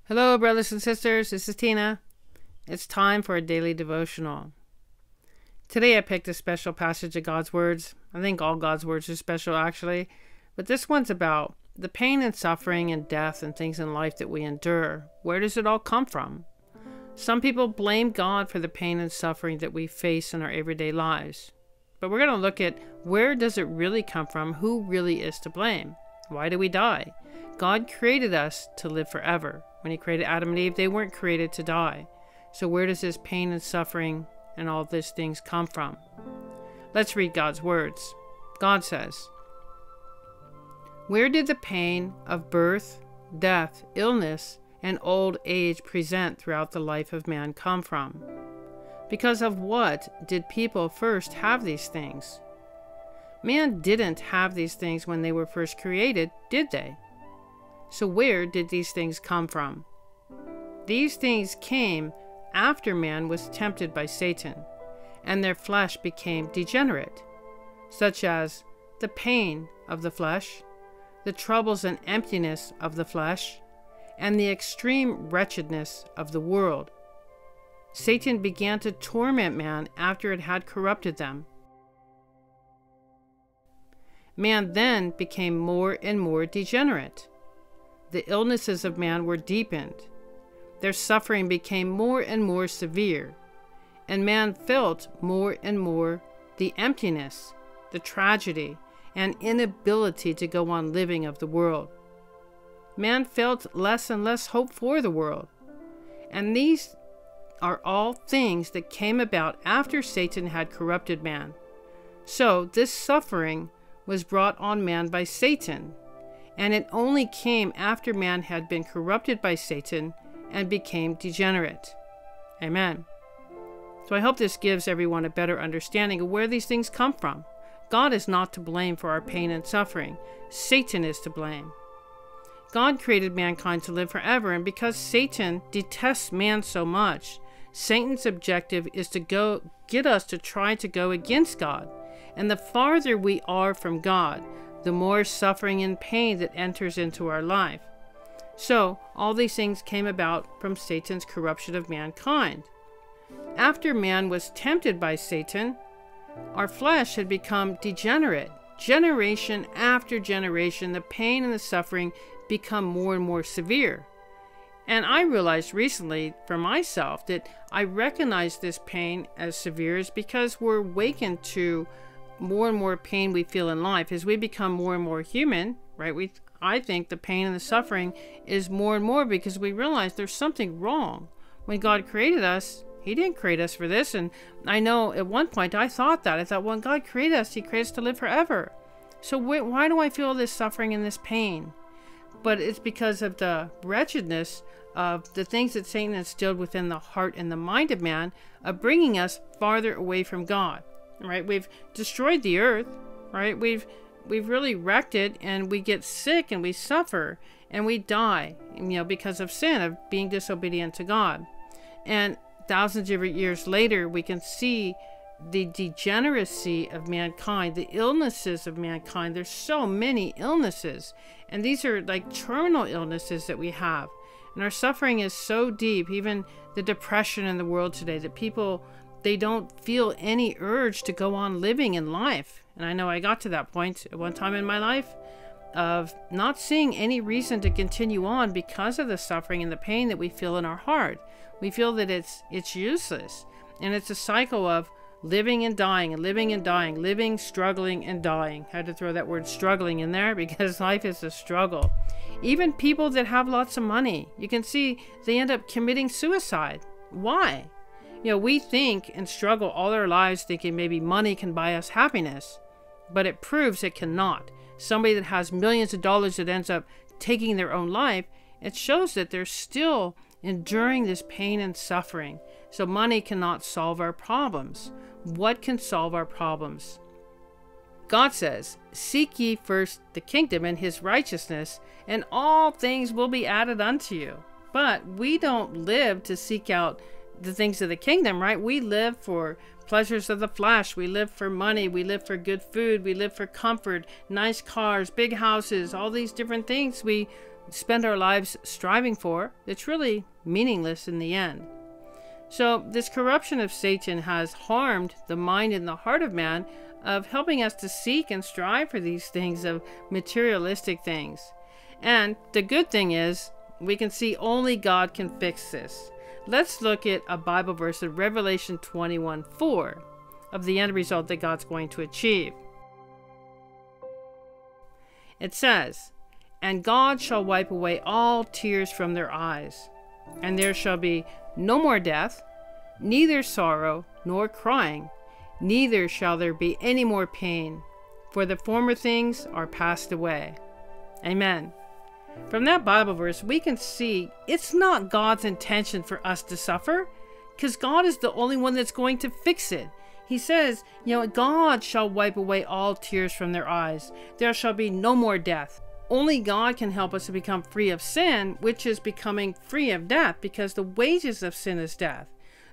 Hello, brothers and sisters. This is Tina. It's time for a daily devotional. Today I picked a special passage of God's words. I think all God's words are special, actually. But this one's about the pain and suffering and death and things in life that we endure. Where does it all come from? Some people blame God for the pain and suffering that we face in our everyday lives. But we're going to look at where does it really come from? Who really is to blame? Why do we die? God created us to live forever. When he created Adam and Eve, they weren't created to die. So where does this pain and suffering and all these things come from? Let's read God's words. God says, "Where did the pain of birth, death, illness, and old age present throughout the life of man come from? Because of what did people first have these things? Man didn't have these things when they were first created, did they? So where did these things come from? These things came after man was tempted by Satan, and their flesh became degenerate, such as the pain of the flesh, the troubles and emptiness of the flesh, and the extreme wretchedness of the world. Satan began to torment man after it had corrupted them. Man then became more and more degenerate. The illnesses of man were deepened. Their suffering became more and more severe, and man felt more and more the emptiness, the tragedy, and inability to go on living of the world. Man felt less and less hope for the world. And these are all things that came about after Satan had corrupted man. So this suffering was brought on man by Satan, and it only came after man had been corrupted by Satan and became degenerate." Amen. So I hope this gives everyone a better understanding of where these things come from. God is not to blame for our pain and suffering. Satan is to blame. God created mankind to live forever, and because Satan detests man so much, Satan's objective is to get us to try to go against God. And the farther we are from God, the more suffering and pain that enters into our life. So, all these things came about from Satan's corruption of mankind. After man was tempted by Satan, our flesh had become degenerate. Generation after generation, the pain and the suffering become more and more severe. And I realized recently for myself that I recognize this pain as severe is because we're awakened to more and more pain we feel in life as we become more and more human, right? I think the pain and the suffering is more and more because we realize there's something wrong. When God created us, he didn't create us for this. And I know at one point I thought that. I thought, when God created us, he created us to live forever. So why do I feel this suffering and this pain? But it's because of the wretchedness of the things that Satan instilled within the heart and the mind of man, of bringing us farther away from God. Right? We've destroyed the earth, right? We've really wrecked it, and we get sick and we suffer and we die, because of sin, of being disobedient to God. And thousands of years later, we can see the degeneracy of mankind, the illnesses of mankind. There's so many illnesses, and these are like terminal illnesses that we have. And our suffering is so deep, even the depression in the world today, that people, they don't feel any urge to go on living in life. And I know I got to that point at one time in my life of not seeing any reason to continue on because of the suffering and the pain that we feel in our heart. We feel that it's useless. And it's a cycle of living and dying, and living and dying, living, struggling, and dying. I had to throw that word struggling in there because life is a struggle. Even people that have lots of money, you can see they end up committing suicide. Why? We think and struggle all our lives thinking maybe money can buy us happiness, but it proves it cannot. Somebody that has millions of dollars that ends up taking their own life, it shows that they're still enduring this pain and suffering. So money cannot solve our problems. What can solve our problems? God says, "Seek ye first the kingdom and his righteousness, and all things will be added unto you." But we don't live to seek out the things of the kingdom, right? We live for pleasures of the flesh. We live for money. We live for good food. We live for comfort, nice cars, big houses, all these different things. We spend our lives striving for, it's really meaningless in the end. So this corruption of Satan has harmed the mind and the heart of man of helping us to seek and strive for these things of materialistic things. And the good thing is, we can see only God can fix this. Let's look at a Bible verse in Revelation 21:4 of the end result that God's going to achieve. It says, "And God shall wipe away all tears from their eyes, and there shall be no more death, neither sorrow nor crying, neither shall there be any more pain, for the former things are passed away." Amen. From that Bible verse, we can see it's not God's intention for us to suffer, because God is the only one that's going to fix it. He says, God shall wipe away all tears from their eyes. There shall be no more death. Only God can help us to become free of sin, which is becoming free of death, because the wages of sin is death.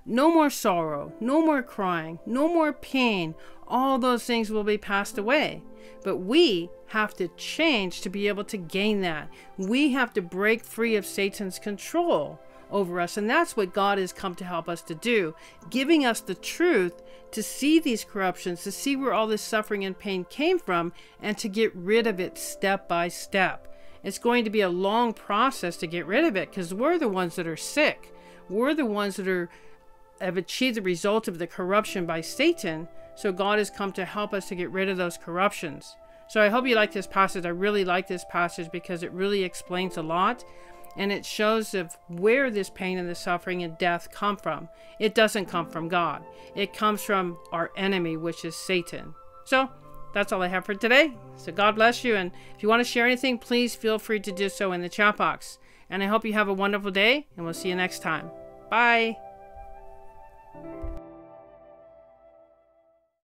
No more sorrow, no more crying, no more pain. All those things will be passed away. But we have to change to be able to gain that. We have to break free of Satan's control over us. And that's what God has come to help us to do, giving us the truth to see these corruptions, to see where all this suffering and pain came from, and to get rid of it step by step. It's going to be a long process to get rid of it, because we're the ones that are sick. We're the ones that have achieved the result of the corruption by Satan. So God has come to help us to get rid of those corruptions. So I hope you like this passage. I really like this passage because it really explains a lot. And it shows of where this pain and the suffering and death come from. It doesn't come from God. It comes from our enemy, which is Satan. So that's all I have for today. So God bless you. And if you want to share anything, please feel free to do so in the chat box. And I hope you have a wonderful day, and we'll see you next time. Bye.